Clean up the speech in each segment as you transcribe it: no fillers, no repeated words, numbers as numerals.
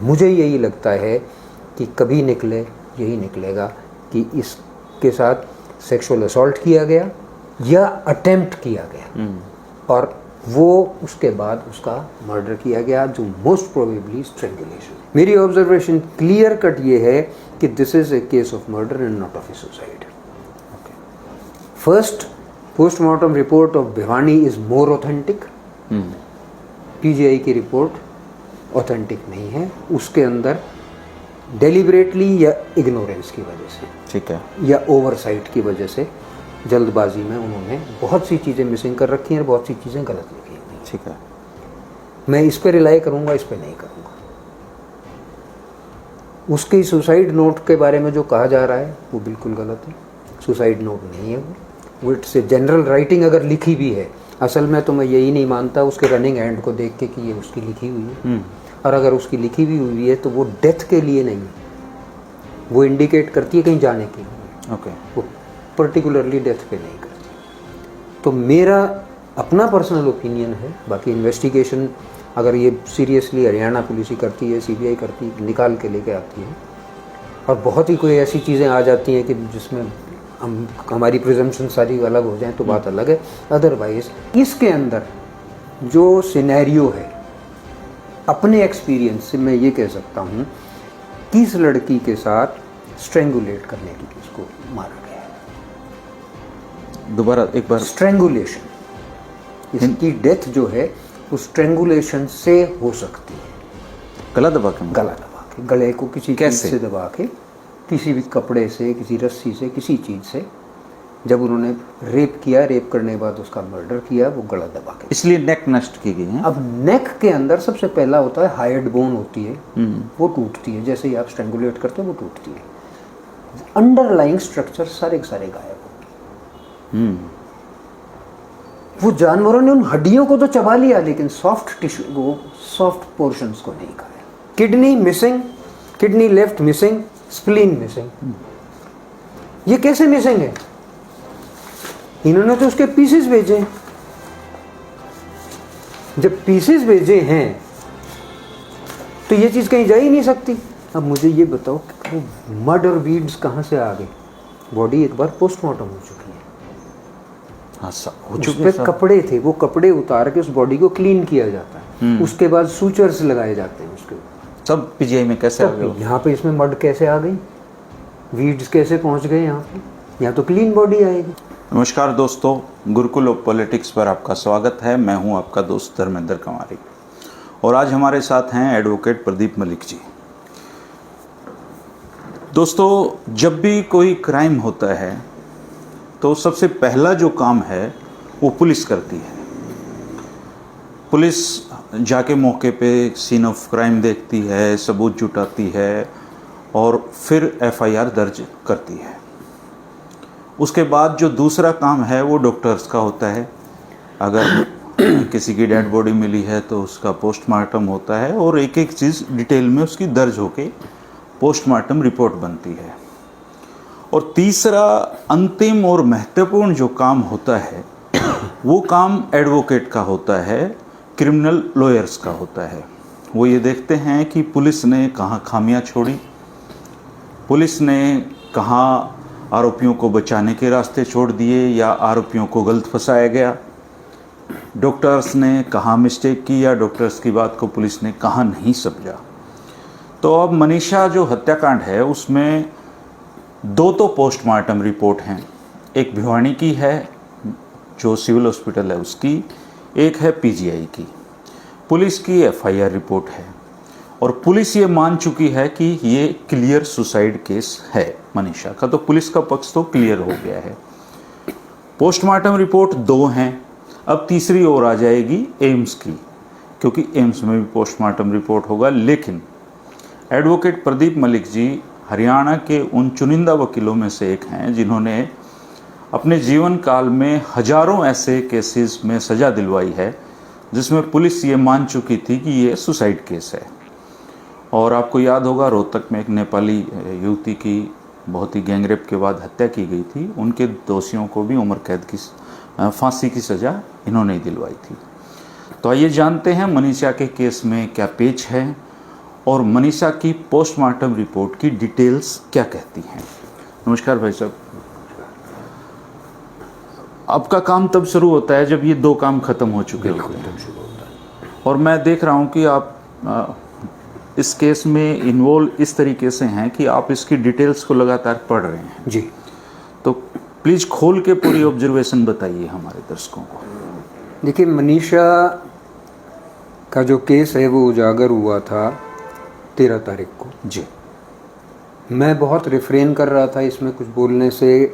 मुझे यही लगता है कि कभी निकले यही निकलेगा कि इसके साथ सेक्सुअल असॉल्ट किया गया या अटेम्प्ट किया गया और वो उसके बाद उसका मर्डर किया गया, जो मोस्ट प्रोबेबली स्ट्रेंगुलेशन। मेरी ऑब्जर्वेशन क्लियर कट ये है कि this is a case of murder and not of A suicide. First postmortem report of Bhiwani is more authentic. PGI की रिपोर्ट ऑथेंटिक नहीं है, उसके अंदर डेलिबरेटली या इग्नोरेंस की वजह से, ठीक है, या ओवरसाइट की वजह से, जल्दबाजी में उन्होंने बहुत सी चीज़ें मिसिंग कर रखी हैं और बहुत सी चीज़ें गलत लिखी हैं। ठीक है, मैं इस पर रिलाई करूँगा, इस पर नहीं करूँगा। उसके सुसाइड नोट के बारे में जो कहा जा रहा है वो बिल्कुल गलत है। सुसाइड नोट नहीं है वो इट्स ए जनरल राइटिंग। अगर लिखी भी है, असल में तो मैं यही नहीं मानता उसके रनिंग एंड को देख के कि ये उसकी लिखी हुई है। और अगर उसकी लिखी भी हुई है तो वो डेथ के लिए नहीं है, वो इंडिकेट करती है कहीं जाने के लिए। ओके, वो पर्टिकुलरली डेथ पे नहीं करती। तो मेरा अपना पर्सनल ओपिनियन है, बाकी इन्वेस्टिगेशन अगर ये सीरियसली हरियाणा पुलिस ही करती है, सीबीआई करती है, निकाल के लेके आती है, और बहुत ही कोई ऐसी चीज़ें आ जाती हैं कि जिसमें हमारी प्रिजम्पशन सारी अलग हो जाए तो बात अलग है। अदरवाइज इसके अंदर जो सिनेरियो है, अपने एक्सपीरियंस से मैं ये कह सकता हूँ कि इस लड़की के साथ स्ट्रेंगुलेट करने के लिए इसको मारा गया है। दोबारा एक बार, स्ट्रेंगुलेशन, इसकी डेथ जो है वो स्ट्रेंगुलेशन से हो सकती है। गला दबा के? गला दबा के, गले को किसी चीज़ से दबा के, किसी भी कपड़े से, किसी रस्सी से, किसी चीज़ से, जब उन्होंने रेप किया, रेप करने के बाद उसका मर्डर किया, वो गला दबा के। इसलिए नेक नष्ट की गई है। अब नेक के अंदर सबसे पहला होता है हाइड बोन होती है, वो टूटती है। जैसे ही आप स्ट्रेंगुलेट करते हो वो टूटती है। अंडरलाइंग स्ट्रक्चर सारे के सारे गायब होंगे। वो जानवरों ने उन हड्डियों को तो चबा लिया, लेकिन सॉफ्ट टिश्यू को, सॉफ्ट पोर्शंस को नहीं खाया। Kidney missing, kidney left missing, spleen missing. ये कैसे मिसिंग है? इन्होंने तो उसके पीसेस भेजे। जब पीसेस भेजे हैं तो ये चीज कहीं जा ही नहीं सकती। अब मुझे ये बताओ कि वो मड और वीड्स कहां से आ गए? बॉडी एक बार पोस्टमार्टम हो चुकी है, हाँ, उस पे कपड़े थे, वो कपड़े उतार के उस बॉडी को क्लीन किया जाता है, उसके बाद सूचर्स लगाए जाते हैं उसके ऊपर। सब पीजीआई में कैसे आ गए? यहाँ पे इसमें मड कैसे आ गई? वीड्स कैसे पहुंच गए यहाँ पे? यहाँ तो क्लीन बॉडी आएगी। नमस्कार दोस्तों, गुरुकुल ऑफ पॉलिटिक्स पर आपका स्वागत है। मैं हूं आपका दोस्त धर्मेंद्र कंवारी और आज हमारे साथ हैं एडवोकेट प्रदीप मलिक जी। दोस्तों, जब भी कोई क्राइम होता है तो सबसे पहला जो काम है वो पुलिस करती है। पुलिस जाके मौके पे सीन ऑफ क्राइम देखती है, सबूत जुटाती है और फिर एफआईआर दर्ज करती है। उसके बाद जो दूसरा काम है वो डॉक्टर्स का होता है। अगर किसी की डेड बॉडी मिली है तो उसका पोस्टमार्टम होता है और एक एक चीज़ डिटेल में उसकी दर्ज होके पोस्टमार्टम रिपोर्ट बनती है। और तीसरा अंतिम और महत्वपूर्ण जो काम होता है वो काम एडवोकेट का होता है, क्रिमिनल लॉयर्स का होता है। वो ये देखते हैं कि पुलिस ने कहाँ खामियां छोड़ी, पुलिस ने कहाँ आरोपियों को बचाने के रास्ते छोड़ दिए या आरोपियों को गलत फंसाया गया, डॉक्टर्स ने कहाँ मिस्टेक की या डॉक्टर्स की बात को पुलिस ने कहाँ नहीं समझा। तो अब मनीषा जो हत्याकांड है उसमें दो तो पोस्टमार्टम रिपोर्ट हैं। एक भिवानी की है जो सिविल हॉस्पिटल है उसकी, एक है पीजीआई की। पुलिस की एफआईआर रिपोर्ट है और पुलिस ये मान चुकी है कि ये क्लियर सुसाइड केस है मनीषा का, तो पुलिस का पक्ष तो क्लियर हो गया है। पोस्टमार्टम रिपोर्ट दो हैं, अब तीसरी और आ जाएगी एम्स की, क्योंकि एम्स में भी पोस्टमार्टम रिपोर्ट होगा। लेकिन एडवोकेट प्रदीप मलिक जी हरियाणा के उन चुनिंदा वकीलों में से एक हैं जिन्होंने अपने जीवन काल में हजारों ऐसे केसेस में सज़ा दिलवाई है जिसमें पुलिस ये मान चुकी थी कि ये सुसाइड केस है। और आपको याद होगा रोहतक में एक नेपाली युवती की बहुत ही गैंगरेप के बाद हत्या की गई थी, उनके दोषियों को भी उम्र कैद की फांसी की सज़ा इन्होंने ही दिलवाई थी। तो आइए जानते हैं मनीषा के केस में क्या पेच है और मनीषा की पोस्टमार्टम रिपोर्ट की डिटेल्स क्या कहती हैं। नमस्कार भाई साहब। आपका काम तब शुरू होता है जब ये दो काम खत्म हो चुके होते हैं, और मैं देख रहा हूँ कि आप इस केस में इन्वॉल्व इस तरीके से हैं कि आप इसकी डिटेल्स को लगातार पढ़ रहे हैं जी। तो प्लीज़ खोल के पूरी ऑब्जर्वेशन बताइए हमारे दर्शकों को। देखिए, मनीषा का जो केस है वो उजागर हुआ था 13 तारीख को। जी। मैं बहुत रिफ्रेन कर रहा था इसमें कुछ बोलने से,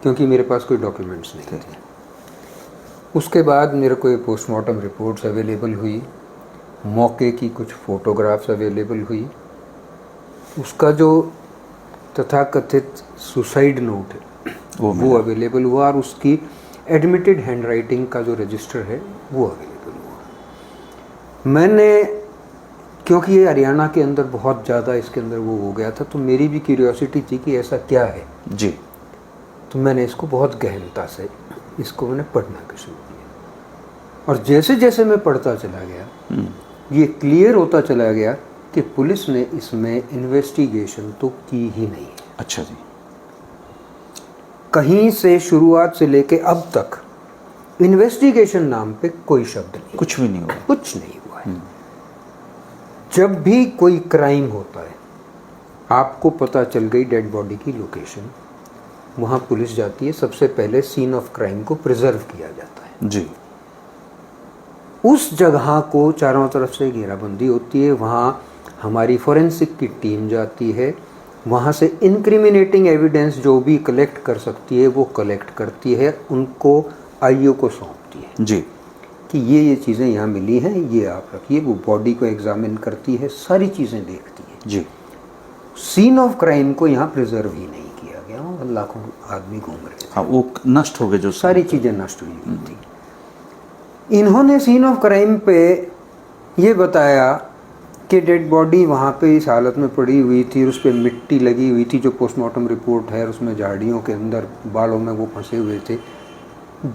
क्योंकि मेरे पास कोई डॉक्यूमेंट्स नहीं थे। उसके बाद मेरे को ये पोस्टमार्टम रिपोर्ट्स अवेलेबल हुई, मौके की कुछ फ़ोटोग्राफ्स अवेलेबल हुई, उसका जो तथाकथित सुसाइड नोट है वो अवेलेबल हुआ, और उसकी एडमिटेड हैंडराइटिंग का जो रजिस्टर है वो अवेलेबल हुआ। मैंने, क्योंकि ये हरियाणा के अंदर बहुत ज़्यादा इसके अंदर वो हो गया था, तो मेरी भी क्यूरियोसिटी थी कि ऐसा क्या है जी। तो मैंने इसको बहुत गहनता से इसको मैंने पढ़ना शुरू किया, और जैसे जैसे मैं पढ़ता चला गया ये क्लियर होता चला गया कि पुलिस ने इसमें इन्वेस्टिगेशन तो की ही नहीं। अच्छा जी। कहीं से शुरुआत से लेके अब तक इन्वेस्टिगेशन नाम पे कोई शब्द नहीं, कुछ भी नहीं हुआ। कुछ नहीं हुआ है। जब भी कोई क्राइम होता है, आपको पता चल गई डेड बॉडी की लोकेशन, वहाँ पुलिस जाती है, सबसे पहले सीन ऑफ क्राइम को प्रिजर्व किया जाता है जी। उस जगह को चारों तरफ से घेराबंदी होती है, वहाँ हमारी फोरेंसिक की टीम जाती है, वहाँ से इंक्रिमिनेटिंग एविडेंस जो भी कलेक्ट कर सकती है वो कलेक्ट करती है, उनको आईओ को सौंपती है जी कि ये चीज़ें यहाँ मिली हैं, ये आप रखिए। वो बॉडी को एग्जामिन करती है, सारी चीज़ें देखती है जी। सीन ऑफ क्राइम को यहाँ प्रिजर्व ही नहीं किया गया, वहाँ लाखों आदमी घूम रहे थे, हाँ, वो नष्ट हो गए, जो सारी चीज़ें नष्ट हुई थी। इन्होंने सीन ऑफ क्राइम पे ये बताया कि डेड बॉडी वहाँ पे इस हालत में पड़ी हुई थी, उस पर मिट्टी लगी हुई थी, जो पोस्टमार्टम रिपोर्ट है उसमें झाड़ियों के अंदर बालों में वो फंसे हुए थे,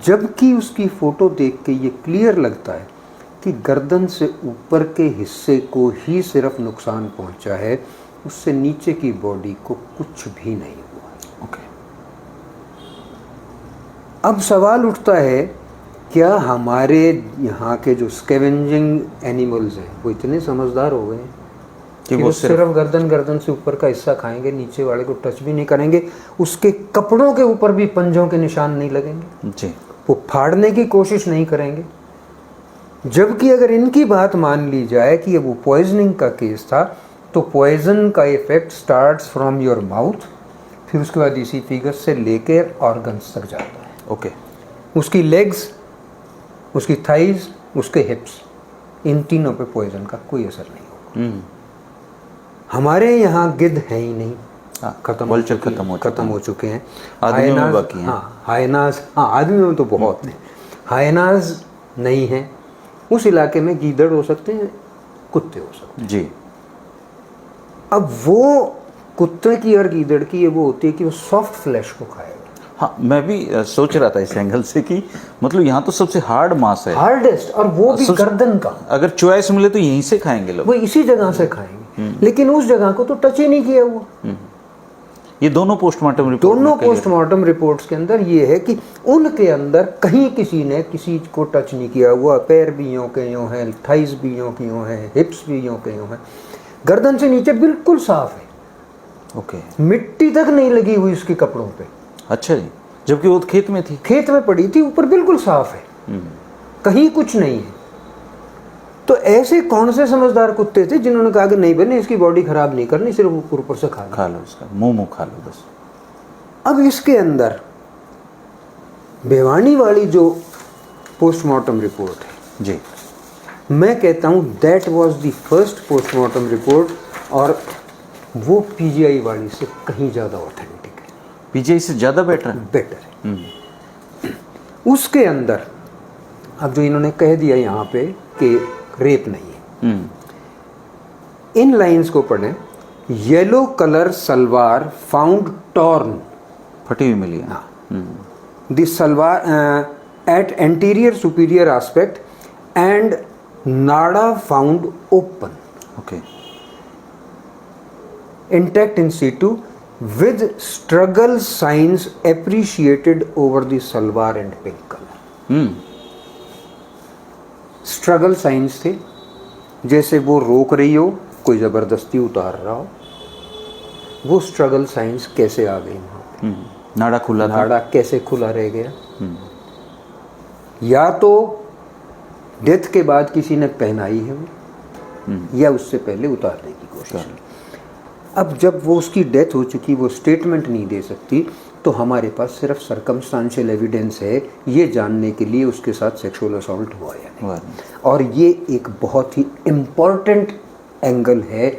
जबकि उसकी फ़ोटो देख के ये क्लियर लगता है कि गर्दन से ऊपर के हिस्से को ही सिर्फ नुकसान पहुँचा है, उससे नीचे की बॉडी को कुछ भी नहीं हुआ। ओके। अब सवाल उठता है, क्या हमारे यहाँ के जो स्कैवेंजिंग एनिमल्स हैं वो इतने समझदार हो गए हैं कि वो सिर्फ गर्दन से ऊपर का हिस्सा खाएंगे, नीचे वाले को टच भी नहीं करेंगे, उसके कपड़ों के ऊपर भी पंजों के निशान नहीं लगेंगे जी। वो फाड़ने की कोशिश नहीं करेंगे। जबकि अगर इनकी बात मान ली जाए कि ये वो पॉइजनिंग का केस था, तो पॉइजन का effect starts from your mouth, फिर उसके बाद इसी फिगर से लेकर ऑर्गन्स तक जाता है। ओके। उसकी लेग्स, उसकी थाइज, उसके हिप्स, इन तीनों पे पॉइजन का कोई असर नहीं होगा। हमारे यहाँ गिद्ध है ही नहीं, खत्म हो चुके हैं। आदमियों बाकी हैं। हाँ, हायनाज, हाँ आदमियों में तो बहुत हैं। हायनाज नहीं है। उस इलाके में गीदड़ हो सकते हैं, कुत्ते हो सकते हैं जी। अब वो कुत्ते की और गीदड़ की ये वो होती है कि वो सॉफ्ट फ्लैश को खाएगा। हाँ, मैं भी सोच रहा था इस एंगल से कि मतलब यहाँ तो सबसे हार्ड मांस है, हार्डेस्ट, और वो भी गर्दन का। अगर चॉइस मिले तो यहीं से खाएंगे लोग, वो इसी जगह से खाएंगे, लेकिन उस जगह को तो टच ही नहीं किया हुआ। ये दोनों पोस्टमार्टम रिपोर्ट्स के अंदर ये है कि उनके अंदर कहीं किसी ने किसी को टच नहीं किया हुआ। पैर भी यों के यों हैं, थाइस भी यों के यों हैं, हिप्स भी यों के यों हैं, गर्दन से नीचे बिल्कुल साफ है। ओके। मिट्टी तक नहीं लगी हुई उसके कपड़ों पे। अच्छा जी। जबकि वो खेत में थी, खेत में पड़ी थी, ऊपर बिल्कुल साफ है, कहीं कुछ नहीं है। तो ऐसे कौन से समझदार कुत्ते थे जिन्होंने कहा कि नहीं बने, इसकी बॉडी खराब नहीं करनी, सिर्फ ऊपर से खा लो, इसका मुंह खा लो बस। अब इसके अंदर भिवानी वाली जो पोस्टमार्टम रिपोर्ट है जी, मैं कहता हूँ that was the first postmortem report, और वो पीजीआई वाली से कहीं ज़्यादा ऑथेंटिक है। पीजीआई से ज़्यादा बेटर है। उसके अंदर अब जो इन्होंने कह दिया यहाँ पे कि रेप नहीं है, इन लाइंस को पढ़ें। Yellow colour salwar found torn, फटी हुई मिली। The salwar at anterior superior aspect and nada found open. Okay. intact in situ with struggle signs appreciated over the salwar and pink color. Struggle science थे, जैसे वो रोक रही हो, कोई ज़बरदस्ती उतार रहा हो। वो स्ट्रगल साइंस कैसे आ गई वहाँ पे? नाड़ा खुला था। नाड़ा कैसे खुला रह गया? या तो डेथ के बाद किसी ने पहनाई है वो, या उससे पहले उतारने की कोशिश की। अब जब वो उसकी डेथ हो चुकी, वो स्टेटमेंट नहीं दे सकती, तो हमारे पास सिर्फ सर्कमस्टांशियल एविडेंस है ये जानने के लिए उसके साथ सेक्सुअल असॉल्ट हुआ या नहीं। और ये एक बहुत ही इम्पॉर्टेंट एंगल है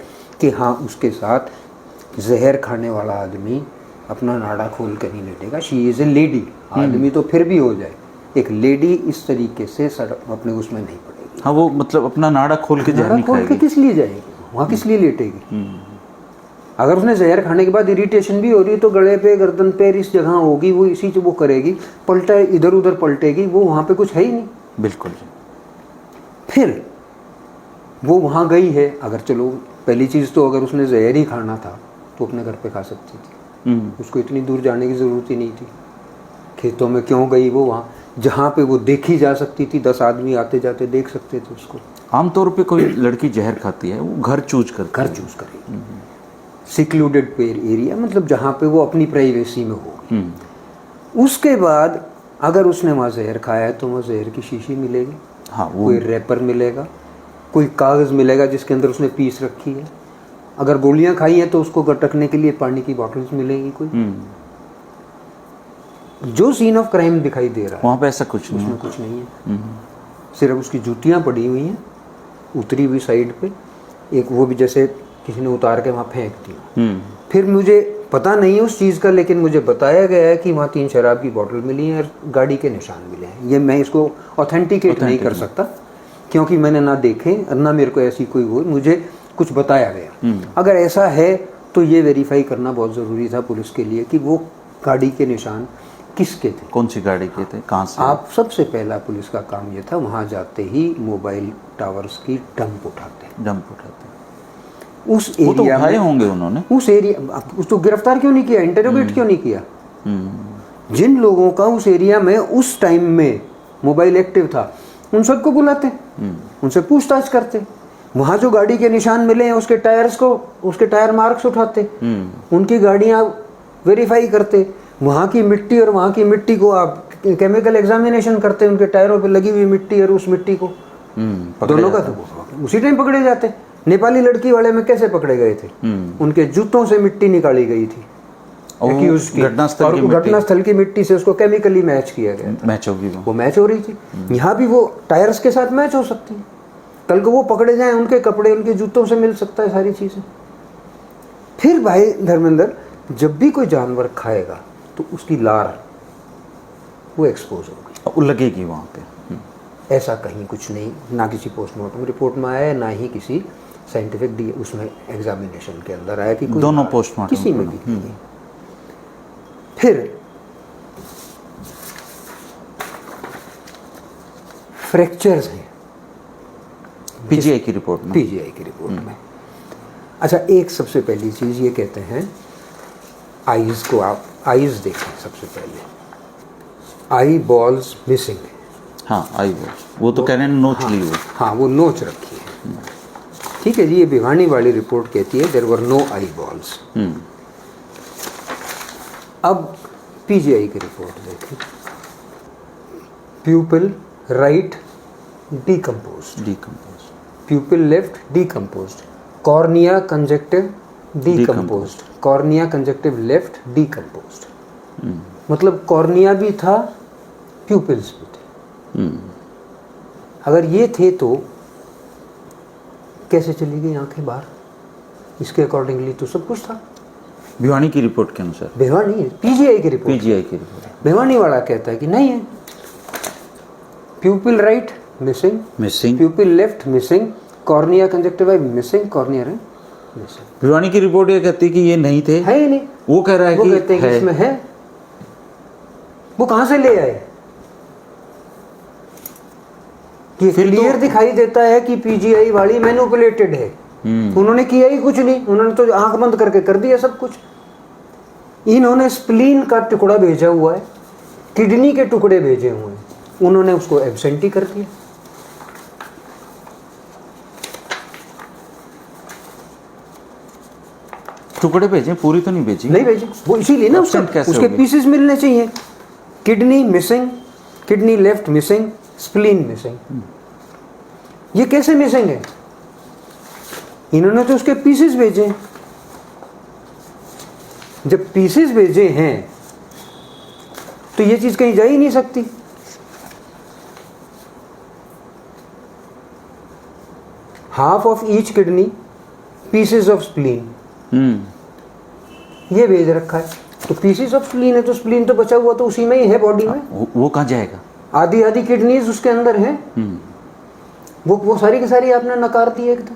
कि हाँ, उसके साथ जहर खाने वाला आदमी अपना नाड़ा खोल कर नहीं लेटेगा। She is a lady. आदमी तो फिर भी हो जाए, एक लेडी इस तरीके से अपने उसमें नहीं पड़ेगी। हाँ, वो मतलब अपना नाड़ा खोल के जहर नहीं खोल के खाएगी। किस लिए जाएगी वहाँ, किस लिए लेटेगी? अगर उसने जहर खाने के बाद इरिटेशन भी हो रही है तो गले पे, गर्दन पे, इस जगह होगी, वो इसी से वो करेगी, पलटा इधर उधर पलटेगी, वो वहाँ पे कुछ है ही नहीं। बिल्कुल। फिर वो वहाँ गई है, अगर चलो पहली चीज़ तो अगर उसने जहर ही खाना था तो अपने घर पे खा सकती थी। उसको इतनी दूर जाने की ज़रूरत ही नहीं थी। खेतों में क्यों गई वो? वहाँ जहाँ पे वो देखी जा सकती थी, 10 आदमी आते जाते देख सकते थे उसको। आमतौर पे कोई लड़की जहर खाती है, वो घर चूज करेगी। सिक्लूडेड एरिया, मतलब जहाँ पे वो अपनी प्राइवेसी में हो। उसके बाद अगर उसने वहाँ जहर खाया है तो वहाँ जहर की शीशी मिलेगी। हाँ, कोई रैपर मिलेगा, कोई कागज़ मिलेगा जिसके अंदर उसने पीस रखी है। अगर गोलियां खाई हैं तो उसको गटकने के लिए पानी की बॉटल्स मिलेगी कोई। जो सीन ऑफ क्राइम दिखाई दे रहा है वहाँ पे ऐसा कुछ नहीं, उसमें कुछ नहीं है। सिर्फ उसकी जूतियाँ पड़ी हुई हैं उतरी हुई साइड पे, एक वो भी जैसे किसी ने उतार के वहाँ फेंक दी। फिर मुझे पता नहीं है उस चीज़ का, लेकिन मुझे बताया गया है कि वहाँ 3 शराब की बोतल मिली हैं और गाड़ी के निशान मिले हैं। ये मैं इसको ऑथेंटिकेट नहीं कर सकता क्योंकि मैंने ना देखे और ना मेरे को ऐसी कोई हो, मुझे कुछ बताया गया। अगर ऐसा है तो ये वेरीफाई करना बहुत ज़रूरी था पुलिस के लिए कि वो गाड़ी के निशान किसके थे, कौन सी गाड़ी के थे, कहाँ से। आप सबसे पहला पुलिस का काम ये था, वहाँ जाते ही मोबाइल टावर्स की डंप उठाते। उस एरिया तो उठाए होंगे उन्होंने। उस एरिया उसको गिरफ्तार क्यों नहीं किया, इंटरोगेट क्यों नहीं किया? जिन लोगों का उस एरिया में उस टाइम में मोबाइल एक्टिव था उन सबको बुलाते, उनसे पूछताछ करते। वहाँ जो गाड़ी के निशान मिले हैं उसके टायर्स को, उसके टायर मार्क्स उठाते, उनकी गाड़ियाँ वेरीफाई करते। वहाँ की मिट्टी और वहाँ की मिट्टी को आप केमिकल एग्जामिनेशन करते, उनके टायरों पे लगी हुई मिट्टी और उस मिट्टी को, दोनों का तो उसी टाइम पकड़े जाते। नेपाली लड़की वाले में कैसे पकड़े गए थे? उनके जूतों से मिट्टी निकाली गई थी घटनास्थल की मिट्टी से, उसको केमिकली मैच किया गया, मैच होगी वो मैच हो रही थी। यहाँ भी वो टायर्स के साथ मैच हो सकती है। कल को वो पकड़े जाएं, उनके कपड़े उनके जूतों से मिल सकता है, सारी चीज़ें। फिर भाई धर्मेंद्र, जब भी कोई जानवर खाएगा तो उसकी लार वो एक्सपोज होगी, वो लगेगी वहाँ पे। ऐसा कहीं कुछ नहीं, ना किसी पोस्टमार्टम रिपोर्ट में आया है, ना ही किसी साइंटिफिक उसमें एग्जामिनेशन के अंदर आया कि कोई दोनों पोस्टमार्टम किसी में भी। फिर फ्रैक्चर्स हैं पीजीआई की रिपोर्ट में। अच्छा, एक सबसे पहली चीज़ ये कहते हैं, आईज को आप आईज देखें सबसे पहले। आई बॉल्स मिसिंग है। हाँ, आई बॉल्स, वो तो कह रहे हैं नोच ली वो। हाँ, वो नोच रखी है। ठीक है जी, ये भिवानी वाली रिपोर्ट कहती है there were no eyeballs. अब पीजीआई की रिपोर्ट देखें। Pupil right decomposed, pupil left decomposed, cornea conjunctiva decomposed, cornea conjunctiva left decomposed. मतलब कॉर्निया भी था, प्यूपिल्स भी थे। अगर ये थे तो कैसे चली गई आंखें बाहर? इसके अकॉर्डिंगली तो सब कुछ था भिवानी की रिपोर्ट के अनुसार। भिवानी, पीजीआई की रिपोर्ट। भिवानी वाला कहता है कि नहीं है, प्यूपिल right missing, प्यूपिल left missing, cornea conjunctiva missing, cornea missing. Bhiwani की रिपोर्ट ये कहती है कि ये नहीं थे, है ही नहीं। वो कह रहा है कि कहते हैं कि इसमें है। वो कहां से ले आए? ये क्लियर दिखाई देता है कि पीजीआई वाली मैनिपुलेटेड है। उन्होंने किया ही कुछ नहीं, उन्होंने तो आंख बंद करके कर दिया सब कुछ। इन्होंने स्प्लीन का टुकड़ा भेजा हुआ है, किडनी के टुकड़े भेजे हुए हैं, उन्होंने उसको एब्सेंट ही कर दिया। टुकड़े भेजे, पूरी तो नहीं भेजी? नहीं भेजे, वो इसीलिए ना उसके पीसेस मिलने चाहिए। Kidney missing, kidney left missing, spleen missing. ये कैसे मिसिंग है? इन्होंने तो उसके पीसेस भेजे। जब पीसेस भेजे हैं तो ये चीज कहीं जा ही नहीं सकती। Half of each kidney, pieces of spleen, ये भेज रखा है। तो पीसेस ऑफ स्प्लीन है तो स्प्लीन तो बचा हुआ तो उसी में ही है बॉडी में। वो कहाँ जाएगा? आधी आधी किडनीज उसके अंदर है। वो सारी की सारी आपने नकार दी एकदम।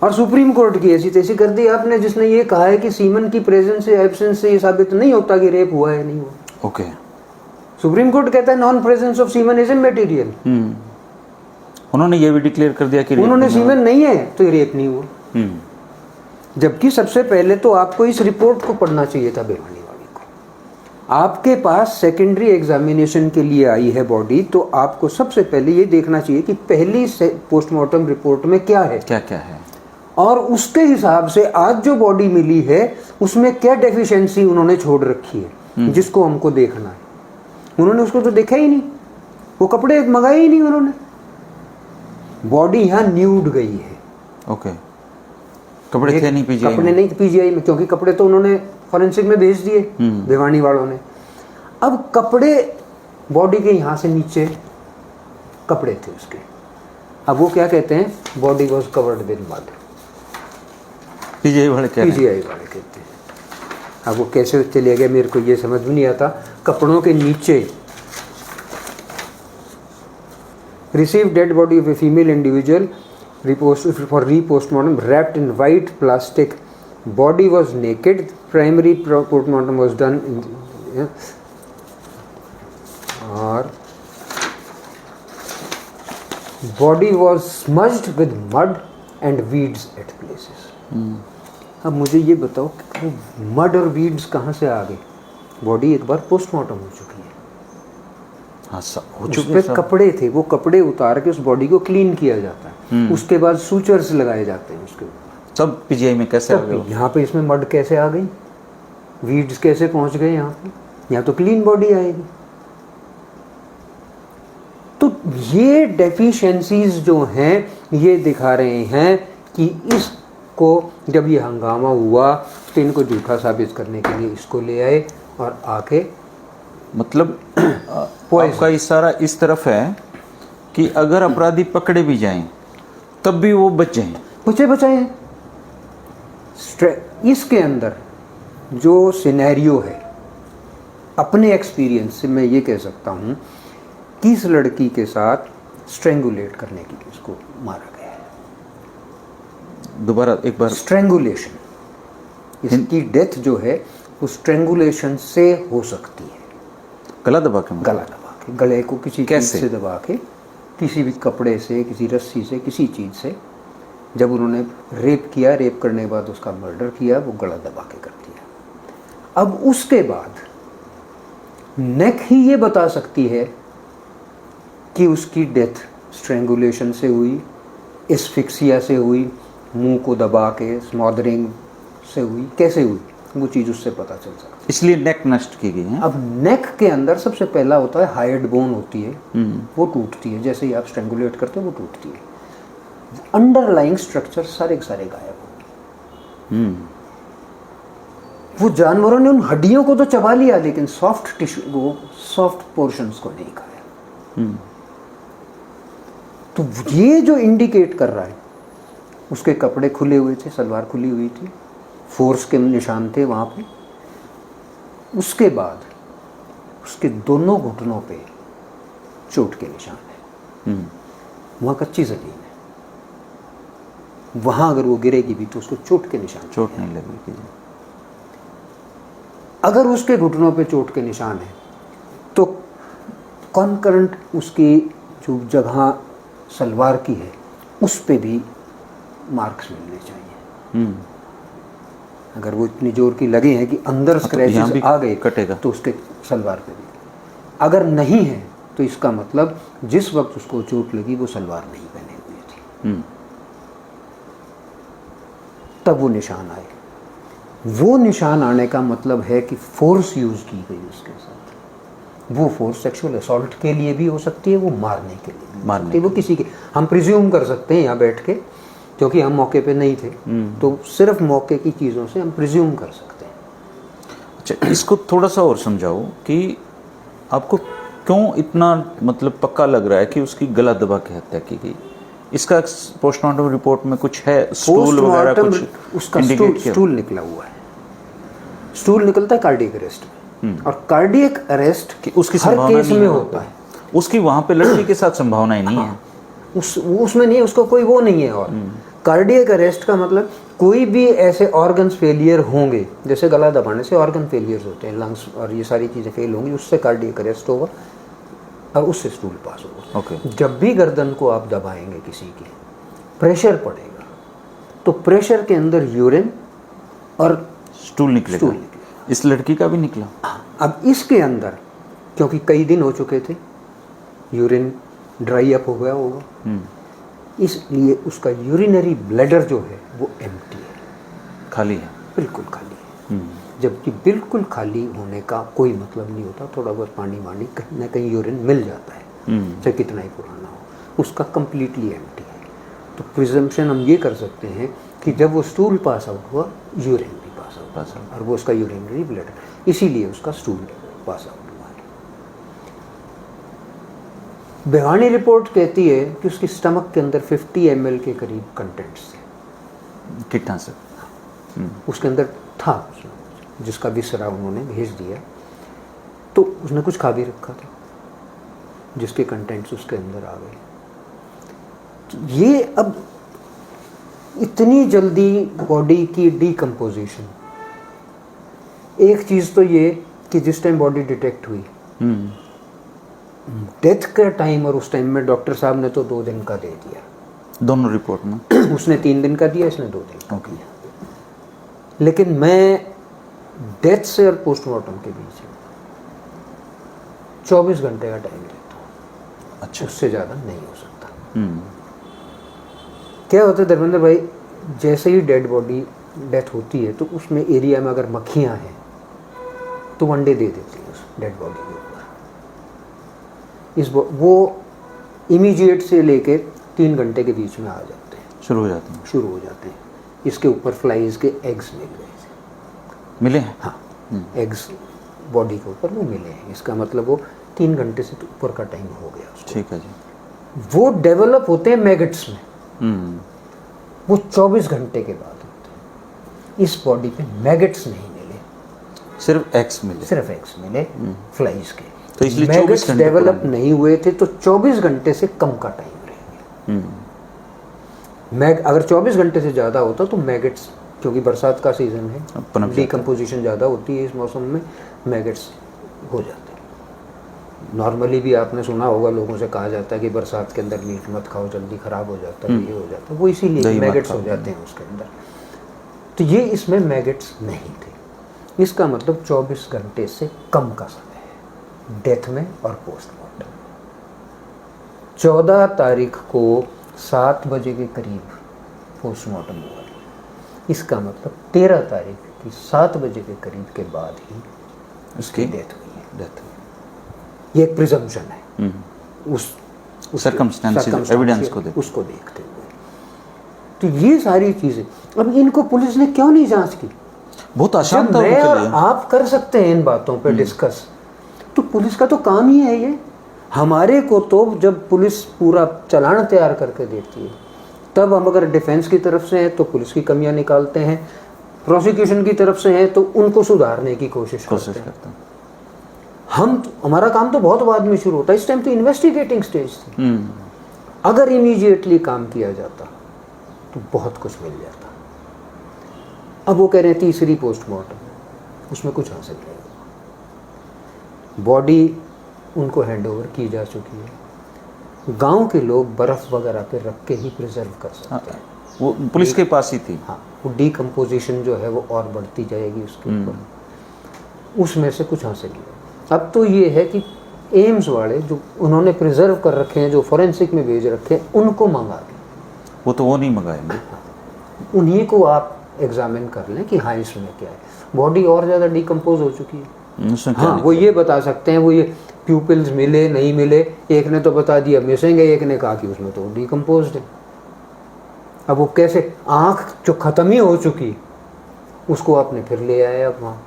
और सुप्रीम कोर्ट की ऐसी तैसी कर दी आपने, जिसने ये कहा है कि सीमन की प्रेजेंस या एब्सेंस से ये साबित नहीं होता कि रेप हुआ है नहीं हुआ। ओके। सुप्रीम कोर्ट कहता है non presence of semen is इमैटेरियल। उन्होंने ये भी डिक्लेयर कर दिया कि उन्होंने सीमन नहीं है तो ये रेप नहीं हुआ। जबकि सबसे पहले तो आपको इस रिपोर्ट को पढ़ना चाहिए था बेवानी वाली को। आपके पास सेकेंडरी एग्जामिनेशन के लिए आई है बॉडी, तो आपको सबसे पहले ये देखना चाहिए कि पहली पोस्टमार्टम रिपोर्ट में क्या है, क्या क्या है, और उसके हिसाब से आज जो बॉडी मिली है उसमें क्या डेफिशिएंसी उन्होंने छोड़ रखी है, जिसको हमको देखना है। उन्होंने उसको तो देखा ही नहीं, वो कपड़े मंगाए ही नहीं उन्होंने। बॉडी यहाँ न्यूड गई है। ओके। कपड़े थे नहीं पीजीआई, कपड़े नहीं पीजीआई में, क्योंकि कपड़े तो उन्होंने फॉरेंसिक में भेज दिए भिवानी वालों ने। अब कपड़े बॉडी के यहाँ से नीचे कपड़े थे उसके। अब वो क्या कहते हैं, body was covered with mud. PGI वाले कहते हैं। अब वो कैसे चले गए मेरे को ये समझ में नहीं आता। कपड़ों के नीचे receive dead body of a female individual for re-postmortem wrapped in white plastic. Body was naked. Primary postmortem was done in or body was smudged with mud and weeds at places. अब मुझे ये बताओ कि mud और weeds कहाँ से आ गए? Body एक बार पोस्टमार्टम हो चुकी है। हाँ, उस पे कपड़े थे, वो कपड़े उतार के उस बॉडी को क्लीन किया जाता है। उसके बाद सूचर्स लगाए जाते हैं उसके ऊपर। सब पीजीआई में कैसे आ गए? यहाँ पे इसमें मड कैसे आ गई, वीड्स कैसे पहुंच गए यहाँ पे? यहाँ तो क्लीन बॉडी आएगी। तो ये डेफिशिएंसीज जो हैं ये दिखा रहे हैं कि इसको जब ये हंगामा हुआ तो इनको झूठा साबित करने के लिए इसको ले आए और आके मतलब आपका इशारा इस तरफ है कि अगर अपराधी पकड़े भी जाएं तब भी वो बच जाएं, बचाएं। इसके अंदर जो सिनेरियो है, अपने एक्सपीरियंस से मैं ये कह सकता हूँ कि इस लड़की के साथ स्ट्रेंगुलेट करने की इसको मारा गया है। दोबारा एक बार, स्ट्रेंगुलेशन, इसकी डेथ जो है वो स्ट्रेंगुलेशन से हो सकती है। गला दबा के? गला दबा के, गले को किसी चीज से दबा के, किसी भी कपड़े से, किसी रस्सी से, किसी चीज़ से। जब उन्होंने रेप किया, रेप करने के बाद उसका मर्डर किया, वो गला दबा के कर दिया। अब उसके बाद नेक ही ये बता सकती है कि उसकी डेथ स्ट्रेंगुलेशन से हुई, एस्फिक्सिया से हुई, मुंह को दबा के स्मॉदरिंग से हुई, कैसे हुई, वो चीज़ उससे पता चल सकती है। इसलिए नेक नष्ट की गई है। अब नेक के अंदर सबसे पहला होता है हाइड बोन होती है, वो टूटती है। जैसे ही आप स्ट्रेंगुलेट करते हो वो टूटती है। अंडरलाइंग स्ट्रक्चर सारे के सारे गायब हो गए। वो जानवरों ने उन हड्डियों को तो चबा लिया, लेकिन सॉफ्ट टिश्यू को, सॉफ्ट पोर्शंस को नहीं खाया। तो ये जो इंडिकेट कर रहा है, उसके कपड़े खुले हुए थे, सलवार खुली हुई थी, फोर्स के निशान थे वहाँ पे। उसके बाद उसके दोनों घुटनों पे चोट के निशान है। वहाँ कच्ची ज़मीन है, वहाँ अगर वो गिरेगी भी तो उसको चोट के निशान, चोट नहीं लगेगी। अगर उसके घुटनों पे चोट के निशान है तो कॉन्करेंट उसकी जो जगह सलवार की है उस पे भी मार्क्स मिलने चाहिए। अगर वो इतनी जोर की लगे हैं कि अंदर स्क्रैचेस आ गए कटेगा तो उसके सलवार पे भी, अगर नहीं है तो इसका मतलब जिस वक्त उसको चोट लगी वो सलवार नहीं पहने हुई थी, तब वो निशान आए। वो निशान आने का मतलब है कि फोर्स यूज की गई उसके साथ। वो फोर्स सेक्सुअल असॉल्ट के लिए भी हो सकती है, वो मारने के लिए भी हो सकती है, वो किसी के, हम प्रिज्यूम कर सकते हैं यहाँ बैठ के, क्योंकि हम मौके पे नहीं थे, तो सिर्फ मौके की चीज़ों से हम प्रिज्यूम कर सकते हैं। अच्छा, इसको थोड़ा सा और समझाओ कि आपको क्यों इतना मतलब पक्का लग रहा है कि उसकी गला दबा के हत्या की गई? इसका पोस्टमार्टम रिपोर्ट में कुछ है, स्टूल वगैरह कुछ उसका स्टूल निकला हुआ है। स्टूल निकलता है कार्डियक अरेस्ट में, और कार्डियक अरेस्ट उसकी हर केस में होता है। उसकी वहां पे लड़की के साथ संभावना ही नहीं है, उसमें नहीं है, उसको कोई वो नहीं है। और कार्डियक अरेस्ट का मतलब कोई भी ऐसे ऑर्गन्स फेलियर होंगे, जैसे गला दबाने से ऑर्गन फेलियर्स होते हैं, लंग्स और ये सारी चीज़ें फेल होंगी, उससे कार्डियक अरेस्ट होगा और उससे स्टूल पास होगा। ओके। जब भी गर्दन को आप दबाएंगे किसी की, प्रेशर पड़ेगा, तो प्रेशर के अंदर यूरिन और स्टूल निकलेगा। इस लड़की का भी निकला। अब इसके अंदर क्योंकि कई दिन हो चुके थे, यूरिन ड्राई अप हो गया होगा, इसलिए उसका यूरिनरी ब्लैडर जो है वो एम्प्टी है, खाली है, बिल्कुल खाली है। जबकि बिल्कुल खाली होने का कोई मतलब नहीं होता, थोड़ा बहुत पानी वानी कहीं ना कहीं यूरिन मिल जाता है, चाहे कितना ही पुराना हो, उसका कंप्लीटली एम्प्टी है। तो प्रिजम्पशन हम ये कर सकते हैं कि जब वो स्टूल पास आउट हुआ, यूरिन भी पास आउट, और वो उसका यूरिनरी ब्लैडर, इसीलिए उसका स्टूल पास आउट हुआ है। बेवानी रिपोर्ट कहती है कि उसकी स्टमक के अंदर 50 ml के करीब कंटेंट्स थे, कीटनाशक उसके अंदर था, जिसका विसरा उन्होंने भेज दिया। तो उसने कुछ खा भी रखा था जिसके कंटेंट्स उसके अंदर आ गए। तो ये अब इतनी जल्दी बॉडी की डीकम्पोजिशन, एक चीज़ तो ये कि जिस टाइम बॉडी डिटेक्ट हुई, डेथ का टाइम और उस टाइम में डॉक्टर साहब ने तो 2 दिन का दे दिया, दोनों रिपोर्ट में। उसने 3 दिन का दिया, इसने 2 दिन का दिया। लेकिन मैं डेथ से और पोस्टमार्टम के बीच 24 घंटे का टाइम देता हूँ। अच्छा, उससे ज़्यादा नहीं हो सकता। क्या होता है धर्मेंद्र भाई, जैसे ही डेड बॉडी डेथ होती है तो उसमें एरिया में अगर मक्खियाँ हैं तो अंडे दे देती हैं उस डेड बॉडी के ऊपर। वो इमीडिएट से लेके 3 घंटे के बीच में आ जाते हैं, शुरू हो जाते हैं। इसके ऊपर फ्लाइज के एग्स मिले हैं, हाँ, एग्स बॉडी के ऊपर वो मिले हैं। इसका मतलब वो 3 घंटे से ऊपर का टाइम हो गया उसको। ठीक है जी। वो डेवलप होते हैं मैगट्स में, वो 24 घंटे के बाद होते हैं। इस बॉडी पे मैगट्स नहीं मिले, सिर्फ एग्स मिले, फ्लाइज के। तो इसलिए मैगट्स डेवलप नहीं हुए थे, तो 24 घंटे से कम का टाइम रह गया। अगर 24 घंटे से ज़्यादा होता तो मैगट्स, क्योंकि बरसात का सीजन है, डीकम्पोजिशन ज़्यादा होती है इस मौसम में, मैगट्स हो जाते हैं। नॉर्मली भी आपने सुना होगा, लोगों से कहा जाता है कि बरसात के अंदर मीट मत खाओ, जल्दी ख़राब हो जाता है, ये हो जाता है, वो इसीलिए मैगट्स हो जाते हैं उसके अंदर। तो ये इसमें मैगट्स नहीं थे। इसका मतलब 24 घंटे से कम का समय है डेथ में और पोस्टमार्टम। 14 तारीख को 7 बजे के करीब पोस्टमार्टम हुआ। इसका मतलब 13 तारीख की 7 बजे के करीब के बाद ही उसकी डेथ हुई है। ये एक प्रिजम्पशन है उस सर्कमस्टेंसेस एविडेंस को देखते हुए। तो ये सारी चीज़ें अब इनको पुलिस ने क्यों नहीं जांच की? बहुत आसान था मैं और आप कर सकते हैं इन बातों पे डिस्कस, तो पुलिस का तो काम ही है ये। हमारे को तो जब पुलिस पूरा चालान तैयार करके देती है, तब हम अगर डिफेंस की तरफ से हैं तो पुलिस की कमियां निकालते हैं, प्रोसिक्यूशन की तरफ से हैं तो उनको सुधारने की कोशिश करते हैं। हमारा काम तो बहुत बाद में शुरू होता है, इस टाइम तो इन्वेस्टिगेटिंग स्टेज थी। अगर इमीडिएटली काम किया जाता तो बहुत कुछ मिल जाता। अब वो कह रहे हैं 3री पोस्टमार्टम, उसमें कुछ हासिल नहीं हुआ। बॉडी उनको हैंडओवर की जा चुकी है। गांव के लोग बर्फ़ वगैरह पे रख के ही प्रिजर्व कर सकते हैं। वो पुलिस के पास ही थी। हाँ, वो डिकम्पोजिशन जो है वो और बढ़ती जाएगी उसके ऊपर, उसमें से कुछ हासिल किया। अब तो ये है कि एम्स वाले जो उन्होंने प्रिजर्व कर रखे हैं, जो फॉरेंसिक में भेज रखे हैं, उनको मंगा दें। वो नहीं मंगाएंगे, उन्हीं को आप एग्जामिन कर लें कि हाँ इसमें क्या है। बॉडी और ज़्यादा डिकम्पोज हो चुकी है। उसमें क्या हाँ, वो ये बता सकते हैं, वो ये प्यूपिल्स मिले नहीं मिले, एक ने तो बता दिया मिसिंग है, एक ने कहा कि उसमें तो डिकम्पोज्ड है। अब वो कैसे, आँख जो ख़त्म ही हो चुकी उसको आपने फिर ले आए अब वहाँ।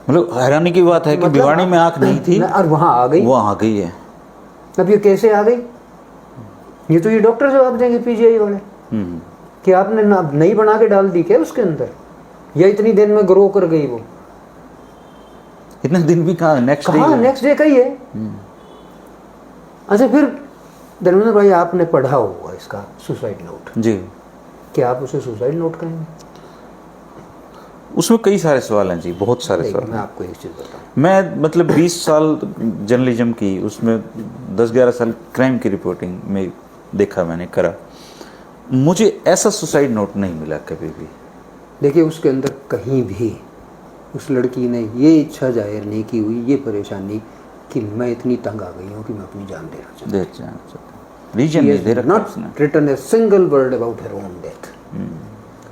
मतलब हैरानी की बात है कि मतलब भिवानी में आँख नहीं थी और वहाँ आ गई, वो आ गई है। अब ये कैसे आ गई? ये तो ये डॉक्टर जवाब देंगे पीजीआई वाले कि आपने नई बना के डाल दी क्या उसके अंदर, या इतनी दिन में ग्रो कर गई वो। इतने दिन भी कहाँ, नेक्स्ट डे का ही है। अच्छा, फिर धर्मेंद्र भाई आपने पढ़ा होगा इसका सुसाइड नोट जी, क्या आप उसे सुसाइड नोट कहेंगे? उसमें कई सारे सवाल हैं जी, बहुत सारे सवाल। मैं आपको एक चीज़ बताऊं, मैं मतलब 20 साल जर्नलिज्म की, उसमें 10-11 साल क्राइम की रिपोर्टिंग में देखा, मैंने करा, मुझे ऐसा सुसाइड नोट नहीं मिला कभी भी। देखिए उसके अंदर कहीं भी उस लड़की ने ये इच्छा जाहिर नहीं की हुई, ये परेशानी कि मैं इतनी तंग आ गई हूँ कि मैं अपनी जान देना चाहती हूँ। रीजन नहीं दे रखा उसने। Not written a single word about her own death.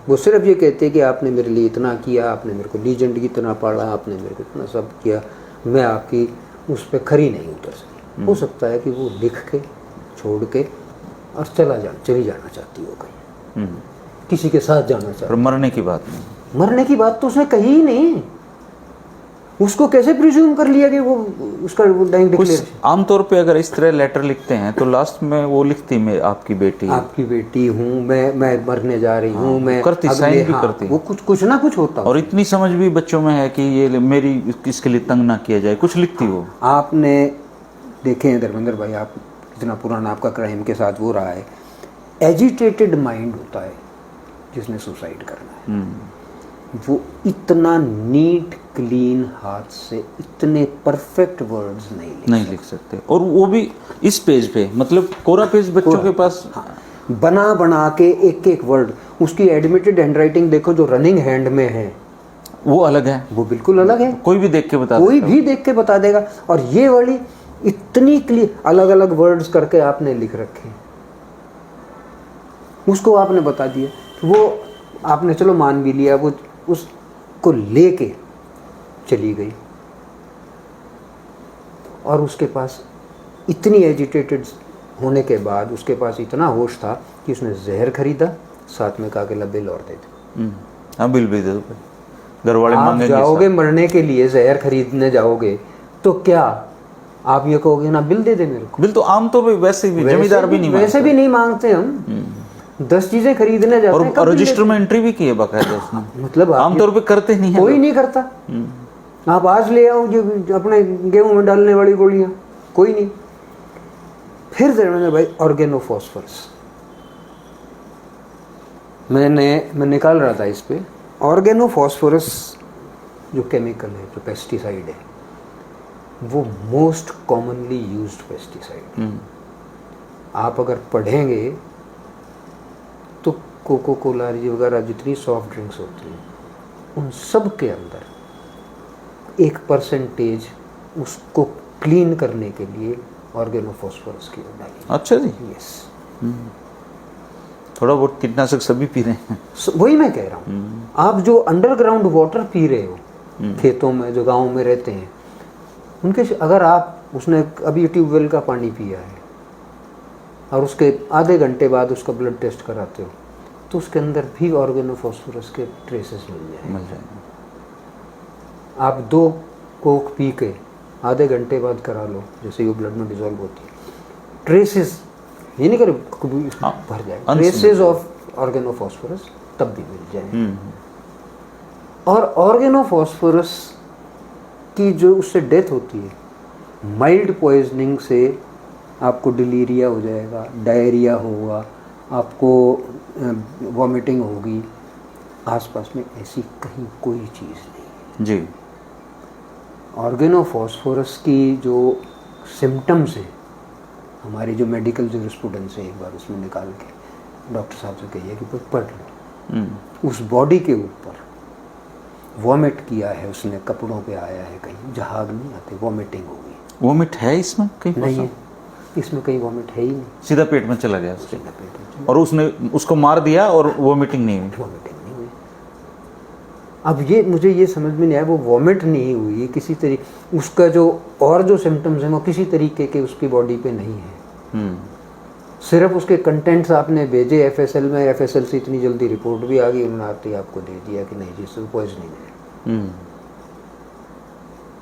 वो सिर्फ ये कहते हैं कि आपने मेरे लिए इतना किया, आपने मेरे को लीजेंड की तरह पाला, आपने मेरे को इतना सब किया, मैं आपकी उस पर खरी नहीं उतर सकी। हो सकता है कि वो लिख के छोड़ के और चली जाना चाहती हो कहीं, किसी के साथ जाना चाहती। पर मरने की बात नहीं, मरने की बात तो उसने कही ही नहीं। उसको कैसे प्रिज्यूम कर लिया कि वो उसका डाइंग डिक्लेरेशन। आमतौर पे अगर इस तरह लेटर लिखते हैं तो लास्ट में वो लिखती, मैं आपकी बेटी हूँ, मैं मरने जा रही हूँ, मैं करती, साइन भी करती, वो कुछ ना कुछ होता। और इतनी समझ भी बच्चों में है कि ये मेरी इसके लिए तंग ना किया जाए, कुछ लिखती वो। आपने देखे हैं धर्मेंद्र भाई, आप इतना पुराना आपका क्राइम के साथ वो रहा है, एजिटेटेड माइंड होता है जिसने सुसाइड करना है, वो इतना नीट क्लीन हाथ से इतने परफेक्ट वर्ड्स नहीं लिख सकते। और वो भी इस पेज पे, मतलब कोरा पेज बच्चों के पास। हाँ, बना के एक एक वर्ड, उसकी एडमिटेड हैंडराइटिंग देखो जो रनिंग हैंड में है, वो अलग है, वो बिल्कुल अलग है। कोई भी देख के बता देगा। और ये वाली इतनी क्लियर अलग अलग वर्ड्स करके आपने लिख रखे, उसको आपने बता दिया, वो आपने चलो मान भी लिया, वो उसको लेके चली गई और उसके पास इतनी एजिटेटेड होने के बाद उसके पास इतना होश था कि उसने जहर खरीदा, साथ में कहा कि बिल और दे दो। हाँ, बिल भी दे दो, घर वाले मांगेंगे। जाओगे मरने के लिए, जहर खरीदने जाओगे तो क्या आप ये कहोगे ना बिल दे दे मेरे को? बिल तो आमतौर पे वैसे भी जमींदार भी नहीं, वैसे भी नहीं मांगते। हम 10 चीजें खरीदने जाते हैं, और रजिस्टर में एंट्री भी की है बाकायदा उसने। मतलब आमतौर पे करते नहीं है, कोई नहीं करता। आप आज ले आओ जो अपने गेहूं में डालने वाली गोलियां, कोई नहीं। फिर धर्मेंद्र भाई ऑर्गेनोफॉस्फोरस, मैं निकाल रहा था इस पे। ऑर्गेनोफॉस्फोरस जो केमिकल है, जो पेस्टिसाइड है, वो मोस्ट कॉमनली यूज्ड पेस्टिसाइड। आप अगर पढ़ेंगे तो कोको कोला वगैरह जितनी सॉफ्ट ड्रिंक्स होती हैं, उन सब के अंदर एक परसेंटेज उसको क्लीन करने के लिए ऑर्गेनोफॉस्फोरस की डाली। अच्छा जी, यस। थोड़ा बहुत कीटनाशक सभी पी रहे हैं। वही मैं कह रहा हूँ, आप जो अंडरग्राउंड वाटर पी रहे हो खेतों में, जो गाँव में रहते हैं, उनके अगर आप उसने अभी ट्यूबवेल का पानी पिया है और उसके आधे घंटे बाद उसका ब्लड टेस्ट कराते हो तो उसके अंदर भी ऑर्गेनोफॉस्फोरस के ट्रेसेस मिल जाएंगे। आप 2 कोक पी के आधे घंटे बाद करा लो, जैसे वो ब्लड में डिजोल्व होती है, ट्रेसेस, ये नहीं करे भर जाए, ट्रेसेस ऑफ ऑर्गेनोफॉस्फोरस तब भी मिल जाए। और ऑर्गेनोफॉस्फोरस की जो उससे डेथ होती है, माइल्ड पॉइजनिंग से आपको डिलीरिया हो जाएगा, डायरिया होगा, आपको वॉमिटिंग होगी, आसपास में ऐसी कहीं कोई चीज़ नहीं जी। ऑर्गेनोफॉस्फोरस की जो सिम्टम्स हैं, हमारी जो मेडिकल जूरिस्प्रूडेंस है, एक बार उसमें निकाल के डॉक्टर साहब से कहिए कि पढ़ लो। उस बॉडी के ऊपर वॉमिट किया है उसने, कपड़ों पे आया है, कहीं जहाग नहीं आते, वॉमिटिंग हो गई। वॉमिट है इसमें कहीं? नहीं है, इसमें कहीं वॉमिट है ही नहीं, सीधा पेट में चला गया उसके, सीधा पेट में और उसने उसको मार दिया और वॉमिटिंग नहीं हुई। वॉमिटिंग नहीं हुई। अब ये मुझे ये समझ में नहीं आया, वो वॉमिट नहीं हुई किसी तरीके, उसका जो और जो सिम्टम्स हैं वो किसी तरीके के उसकी बॉडी पे नहीं है। सिर्फ उसके कंटेंट्स आपने भेजे एफएसएल में, एफएसएल से इतनी जल्दी रिपोर्ट भी आ गई, उन्होंने आते ही आपको दे दिया कि नहीं जी पॉइजनिंग है।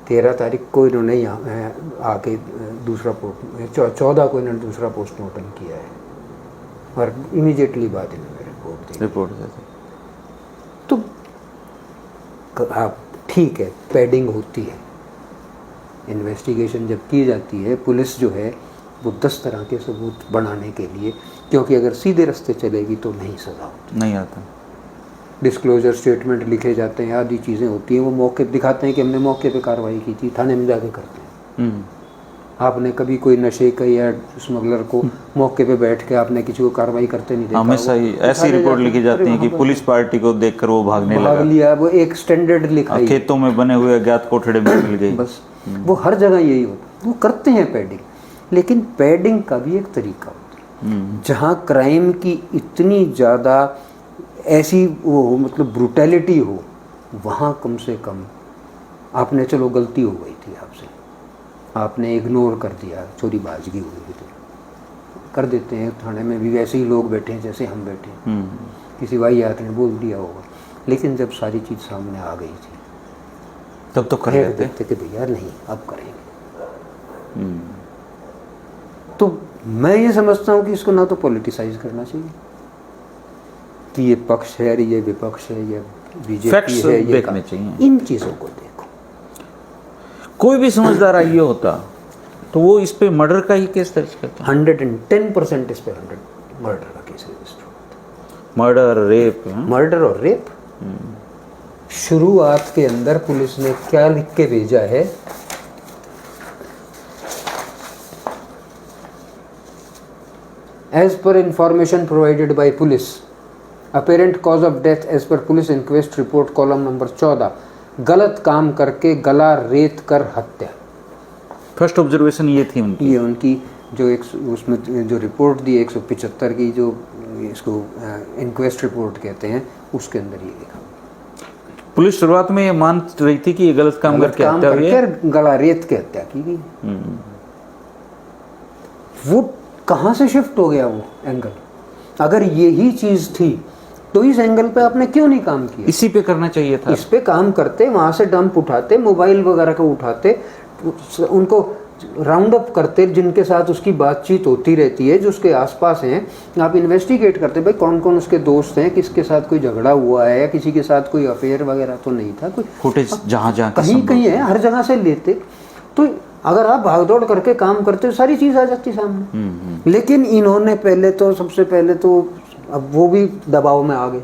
13 तारीख को इन्होंने यहाँ आके दूसरा 14 को इन्होंने दूसरा पोस्टमार्टम किया है और इमीडिएटली बाद इन्होंने रिपोर्ट दी। तो आप ठीक है, पैडिंग होती है, इन्वेस्टिगेशन जब की जाती है, पुलिस जो है वो 10 तरह के सबूत बनाने के लिए, क्योंकि अगर सीधे रास्ते चलेगी तो नहीं सजा होती, नहीं आता। डिस्क्लोजर स्टेटमेंट लिखे जाते हैं, आदि चीज़ें होती हैं, वो मौके दिखाते हैं कि हमने मौके पे कार्रवाई की थी, थाने में जाके करते हैं। आपने कभी कोई नशे का या स्मगलर को मौके पे बैठ के आपने किसी को कार्रवाई करते नहीं देखा? हमेशा ही ऐसी रिपोर्ट लिखी जाती है कि पुलिस पार्टी को देखकर वो भाग लिया, वो एक स्टैंडर्ड लिखा है, खेतों में बने हुए अज्ञात कोठड़े में मिल गई। बस वो हर जगह यही होता, वो करते हैं पैडिंग। लेकिन पैडिंग का भी एक तरीका होता है, जहाँ क्राइम की इतनी ज़्यादा ऐसी वो मतलब ब्रूटैलिटी हो, वहाँ कम से कम आपने, चलो गलती हो गई थी आपसे, आपने इग्नोर कर दिया, चोरी बाजगी हुई थी, कर देते हैं थाने में भी वैसे ही लोग बैठे हैं जैसे हम बैठे हैं, किसी वाहियात ने बोल दिया होगा, लेकिन जब सारी चीज़ सामने आ गई थी तब तो कर देते कि भैया नहीं अब करेंगे। तो मैं ये समझता हूँ कि इसको ना तो पॉलिटिसाइज करना चाहिए कि ये पक्ष है, ये विपक्ष है, ये बीजेपी है, ये देखने चाहिए, इन चीज़ों को देखो। कोई भी समझदार आई होता तो वो इस पे मर्डर का ही केस दर्ज करता। 110% इस पे 100 मर्डर का केस रजिस्टर होता। मर्डर और रेप। शुरुआत के अंदर पुलिस ने क्या लिख के भेजा है, as per information provided by police, apparent cause of death as per police inquest report column number 14, गलत काम करके गला रेत कर हत्या। फर्स्ट ऑब्जर्वेशन ये थी उनकी, ये उनकी जो एक उसमें जो रिपोर्ट दी 175 की, जो इसको इंक्वेस्ट रिपोर्ट कहते हैं, उसके अंदर ये लिखा। पुलिस शुरुआत में ये मान रही थी कि ये गलत काम करके हत्या हुई है, गला रेत के हत्या की गई। वो कहाँ से शिफ्ट हो गया वो एंगल? अगर यही चीज थी तो इस एंगल पे आपने क्यों नहीं काम किया? इसी पे करना चाहिए था। इस पे काम करते, वहां से डंप उठाते, मोबाइल वगैरह को उठाते, उनको राउंड अप करते, जिनके साथ उसकी बातचीत होती रहती है, जो उसके आसपास हैं, आप इन्वेस्टिगेट करते भाई कौन कौन उसके दोस्त हैं, किसके साथ कोई झगड़ा हुआ है या किसी के साथ कोई अफेयर वगैरह तो नहीं था, कोई फुटेज जहाँ जहाँ कहीं कहीं है, हर जगह से लेते। तो अगर आप भागदौड़ करके काम करते सारी चीज आ जाती सामने। लेकिन इन्होंने पहले तो, सबसे पहले तो, अब वो भी दबाव में आ गए,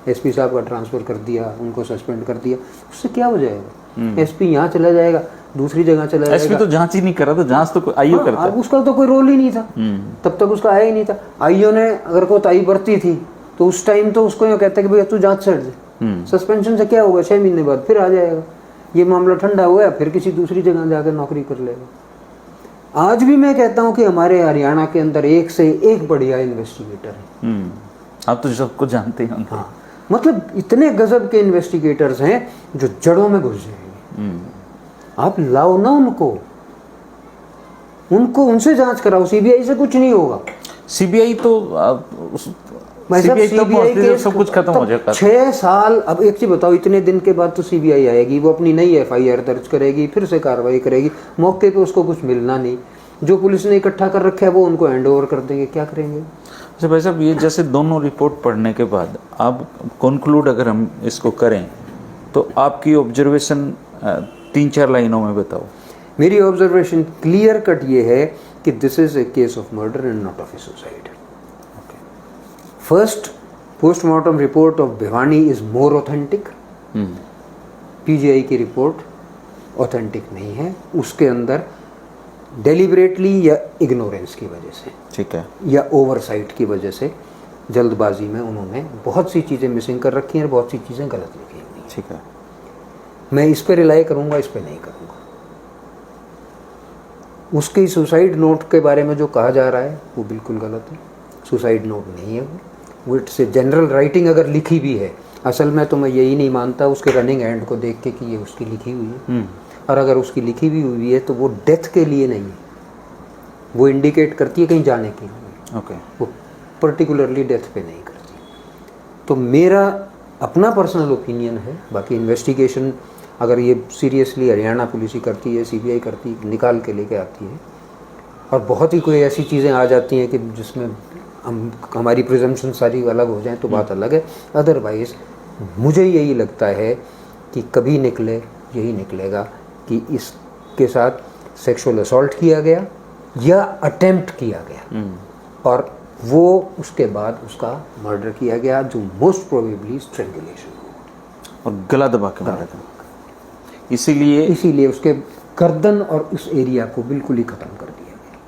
एसपी साहब का ट्रांसफर कर दिया, उनको सस्पेंड कर दिया, उससे क्या हो जाएगा? एसपी यहाँ चला जाएगा, दूसरी जगह चला जाएगा। एसपी तो जांच ही नहीं कर रहा था, जांच तो आईओ करता है। उसका तो कोई रोल ही नहीं था, तब तक उसका आया ही नहीं था। आईओ ने अगर कोताही बरती थी तो उस टाइम तो उसको यूँ कहता कि भैया तू जांच से हट जा, सस्पेंशन से क्या होगा, 6 महीने बाद फिर आ जाएगा, ये मामला ठंडा हुआ, फिर किसी दूसरी जगह जाकर नौकरी कर लेगा। आज भी मैं कहता हूँ कि हमारे हरियाणा के अंदर एक से एक बढ़िया इन्वेस्टिगेटर है। आप तो सबको जानते हैं। हाँ, मतलब इतने गजब के इन्वेस्टिगेटर्स हैं जो जड़ों में घुस जाएंगे। आप लाओ ना उनको उनसे जांच कराओ, सीबीआई से कुछ नहीं होगा। सीबीआई तो सीबीआई सब कुछ खत्म हो जाएगा। 6 साल, अब एक चीज बताओ, इतने दिन के बाद तो सीबीआई आएगी, वो अपनी नई एफआईआर दर्ज करेगी, फिर से कार्रवाई करेगी, मौके पे उसको कुछ मिलना नहीं, जो पुलिस ने इकट्ठा कर रखा है वो उनको हैंड ओवर कर देंगे, क्या करेंगे? अच्छा भाई साहब, ये जैसे दोनों रिपोर्ट पढ़ने के बाद आप कंक्लूड अगर हम इसको करें तो आपकी ऑब्जर्वेशन 3-4 लाइनों में बताओ। मेरी ऑब्जर्वेशन क्लियर कट ये है कि this is a case of murder and not of A suicide. First, postmortem report of Bhiwani is more authentic. PGI की रिपोर्ट ऑथेंटिक नहीं है, उसके अंदर डेलिबरेटली या इग्नोरेंस की वजह से, ठीक है, या ओवरसाइट की वजह से जल्दबाजी में उन्होंने बहुत सी चीज़ें मिसिंग कर रखी हैं और बहुत सी चीज़ें गलत लिखी हुई हैं। ठीक है। मैं इस पे रिलाई करूँगा, इस पे नहीं करूँगा। उसके सुसाइड नोट के बारे में जो कहा जा रहा है वो बिल्कुल गलत है। सुसाइड नोट नहीं है वो इट्स ए जनरल राइटिंग। अगर लिखी भी है, असल में तो मैं यही नहीं मानता उसके रनिंग एंड को देख के कि ये उसकी लिखी हुई है। और अगर उसकी लिखी भी हुई है तो वो डेथ के लिए नहीं है, वो इंडिकेट करती है कहीं जाने के लिए। ओके। वो पर्टिकुलरली डेथ पे नहीं करती। तो मेरा अपना पर्सनल ओपिनियन है, बाकी इन्वेस्टिगेशन अगर ये सीरियसली हरियाणा पुलिस ही करती है, सीबीआई करती, निकाल के लेके आती है, और बहुत ही कोई ऐसी चीज़ें आ जाती हैं कि जिसमें हमारी प्रिजम्पशन सारी अलग हो जाए तो बात अलग है। अदरवाइज़ मुझे यही लगता है कि कभी निकले यही निकलेगा कि इसके साथ सेक्सुअल असॉल्ट किया गया या अटेम्प्ट किया गया, और वो उसके बाद उसका मर्डर किया गया, जो मोस्ट प्रोबेबली स्ट्रेंगुलेशन हो और गला दबा के मारा था। इसीलिए उसके गर्दन और उस एरिया को बिल्कुल ही ख़त्म कर दिया गया,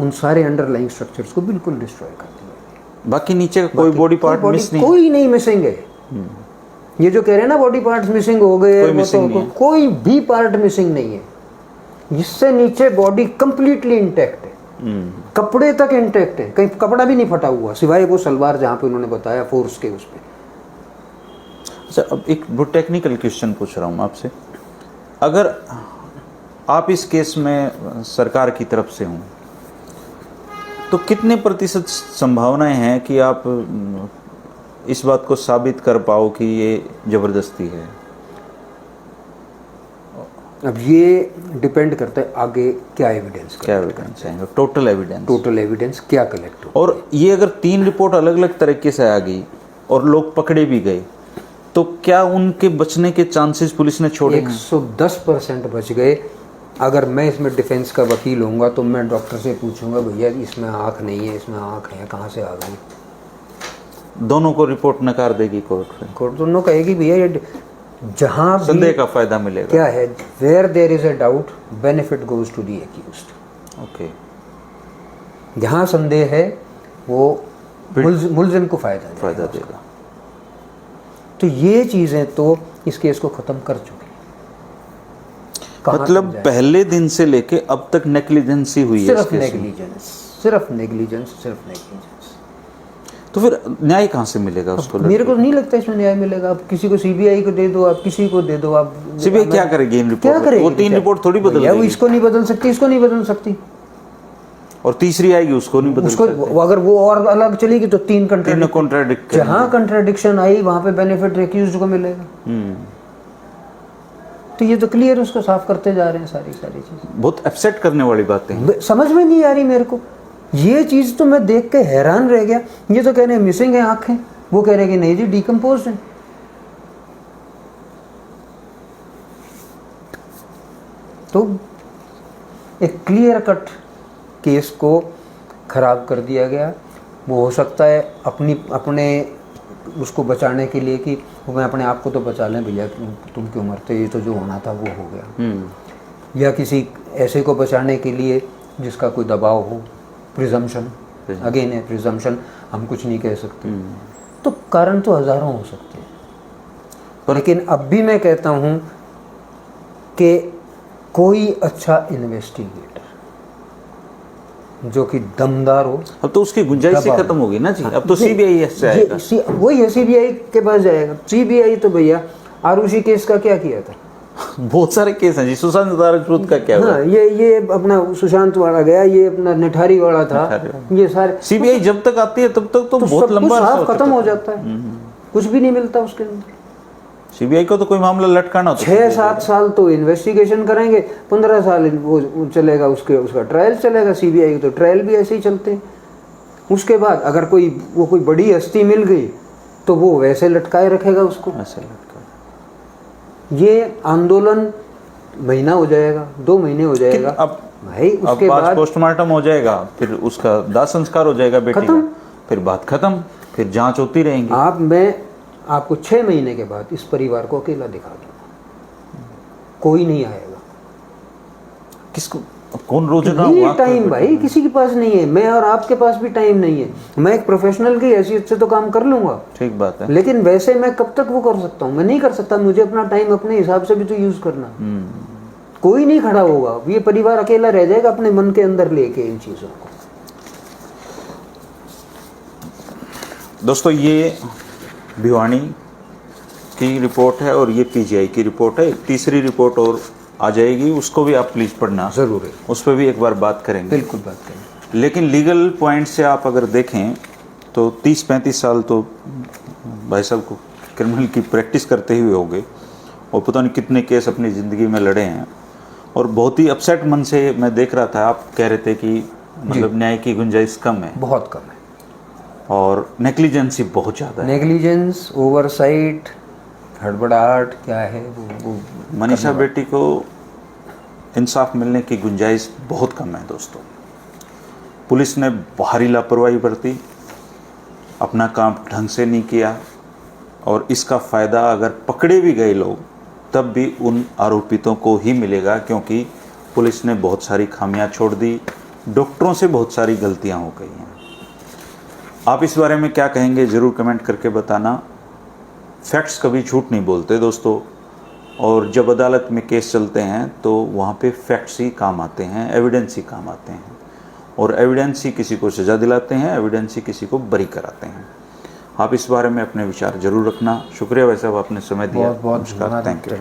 उन सारे अंडरलाइंग स्ट्रक्चर्स को बिल्कुल डिस्ट्रॉय कर दिया गया। बाकी नीचे का कोई बॉडी पार्ट मिस नहीं, कोई नहीं मिसिंग है। ये जो कह रहे हैं ना बॉडी पार्ट्स मिसिंग हो गए, कोई भी पार्ट मिसिंग नहीं है। इससे नीचे बॉडी कंप्लीटली इंटैक्ट है, कपड़े तक इंटैक्ट है, कहीं कपड़ा भी नहीं फटा हुआ सिवाय वो सलवार जहाँ पे उन्होंने बताया फोर्स के उस पे। अच्छा, अब एक टेक्निकल क्वेश्चन पूछ रहा हूँ आपसे। अगर आप इस केस में सरकार की तरफ से हों तो कितने प्रतिशत संभावनाएं हैं कि आप इस बात को साबित कर पाओ कि ये जबरदस्ती है? अब ये डिपेंड करता है आगे क्या एविडेंस है, टोटल एविडेंस क्या कलेक्ट हो। और ये अगर 3 रिपोर्ट अलग अलग तरीके से आ गई और लोग पकड़े भी गए तो क्या उनके बचने के चांसेस पुलिस ने छोड़े? 110% बच गए। अगर मैं इसमें डिफेंस का वकील होऊंगा तो मैं डॉक्टर से पूछूंगा, भैया इसमें आँख नहीं है, इसमें आँख है, कहाँ से आ गई? दोनों को रिपोर्ट नकार देगी कोर्ट दोनों कहेगी भैया ये जहाँ संदेह का फायदा मिलेगा। क्या है, where there is a doubt benefit goes to the accused. Okay, जहाँ संदेह है वो मुल्जिम को फायदा देगा। तो ये चीज़ें तो इस केस को ख़त्म कर चुकी हैं। मतलब पहले दिन से लेके अब तक नेग्लिजेंसी हुई है, सिर्फ नेग्लिजेंस। तो फिर न्याय कहाँ से मिलेगा उसको? मेरे को नहीं लगता इसमें न्याय मिलेगा। अब किसी को सीबीआई को दे दो, आप किसी को दे दो, आप सीबीआई क्या करेगी इन रिपोर्ट? क्या करेगी? वो 3 रिपोर्ट थोड़ी बदल देगी। वो इसको नहीं बदल सकती, इसको नहीं बदल सकती, और तीसरी आएगी उसको नहीं बदल सकती। अगर वो और अलग चलेगी तो 3 कॉन्ट्राडिक्ट, जहाँ कंट्राडिक्शन आई वहां पे बेनिफिट एक्यूज्ड को मिलेगा। तो ये तो क्लियर उसको साफ करते जा रहे हैं सारी चीजें। बहुत अपसेट करने वाली बातें समझ में नहीं आ रही मेरे को। ये चीज तो मैं देख के हैरान रह गया। ये तो कह रहे हैं मिसिंग है आंखें, वो कह रहे हैं कि नहीं जी डिकम्पोज है। तो एक क्लियर कट केस को खराब कर दिया गया। वो हो सकता है अपने उसको बचाने के लिए कि मैं अपने आप को तो बचा लें भैया, तुम क्यों मरते, ये तो जो होना था वो हो गया। या किसी ऐसे को बचाने के लिए जिसका कोई दबाव हो, प्रिजम्पशन अगेन है, प्रिजम्पशन हम कुछ नहीं कह सकते। तो कारण तो हजारों हो सकते हैं, लेकिन अब भी मैं कहता हूं कि कोई अच्छा इन्वेस्टिगेटर जो कि दमदार हो, अब तो उसकी गुंजाइश ही खत्म होगी ना जी। अब तो सीबीआई से आएगा, वही है, सीबीआई के पास जाएगा। सीबीआई तो भैया आरुषि केस का क्या किया था? बहुत सारे केस हैं जी। सुशांत राजपूत का क्या हुआ? ये अपना सुशांत वाला गया, ये अपना निठारी वाला था, ये सारे सीबीआई जब तक आती है तब तक तो बहुत लंबा खत्म हो जाता है, कुछ भी नहीं मिलता उसके अंदर। सीबीआई को तो कोई मामला लटकाना होता है, 6-7 साल तो इन्वेस्टिगेशन करेंगे, 15 साल वो चलेगा, उसका ट्रायल चलेगा। सीबीआई तो ट्रायल भी ऐसे ही चलते हैं। उसके बाद अगर कोई बड़ी हस्ती मिल गई तो वो वैसे लटकाए रखेगा उसको, ऐसे लटका। ये आंदोलन महीना हो जाएगा, 2 महीने हो जाएगा। अब भाई उसके बाद पोस्टमार्टम हो जाएगा, फिर उसका दाह संस्कार हो जाएगा बेटी का, फिर बात खत्म, फिर जांच होती रहेंगी। मैं आपको 6 महीने के बाद इस परिवार को अकेला दिखा दूंगा, कोई नहीं आएगा। किसको? कौन रोजाना नहीं वहाँ टाइम भाई किसी के पास नहीं है, मैं और आपके पास भी टाइम नहीं है। मैं एक प्रोफेशनल की हैसियत से तो काम कर लूंगा, ठीक बात है। लेकिन वैसे मैं कब तक वो कर सकता हूँ? मैं नहीं कर सकता। मुझे अपना टाइम अपने हिसाब से भी तो यूज करना। कोई नहीं खड़ा होगा, ये परिवार अकेला रह जाएगा अपने मन के अंदर लेके इन चीजों को। दोस्तों ये भिवानी की रिपोर्ट है और ये पीजीआई की रिपोर्ट है। एक तीसरी रिपोर्ट और आ जाएगी, उसको भी आप प्लीज पढ़ना, जरूर है, उस पर भी एक बार बात करेंगे। बिल्कुल बात करेंगे। लेकिन लीगल पॉइंट से आप अगर देखें तो 30-35 साल तो भाई साहब को क्रिमिनल की प्रैक्टिस करते हुए हो गए और पता नहीं कितने केस अपनी ज़िंदगी में लड़े हैं। और बहुत ही अपसेट मन से मैं देख रहा था, आप कह रहे थे कि मतलब न्याय की गुंजाइश कम है, बहुत कम है, और नेग्लिजेंसी बहुत ज़्यादा है। नेग्लिजेंस, ओवरसाइट, हड़बड़ाहट क्या है वो मनीषा बेटी को इंसाफ मिलने की गुंजाइश बहुत कम है दोस्तों। पुलिस ने भारी लापरवाही बरती, अपना काम ढंग से नहीं किया, और इसका फ़ायदा अगर पकड़े भी गए लोग तब भी उन आरोपितों को ही मिलेगा, क्योंकि पुलिस ने बहुत सारी खामियां छोड़ दी, डॉक्टरों से बहुत सारी गलतियां हो गई हैं। आप इस बारे में क्या कहेंगे ज़रूर कमेंट करके बताना। फैक्ट्स कभी झूठ नहीं बोलते दोस्तों, और जब अदालत में केस चलते हैं तो वहाँ पे फैक्ट्स ही काम आते हैं, एविडेंस ही काम आते हैं, और एविडेंस ही किसी को सज़ा दिलाते हैं, एविडेंस ही किसी को बरी कराते हैं। आप इस बारे में अपने विचार जरूर रखना। शुक्रिया वैसे आपने समय दिया। बहुत बहुत थैंक यू।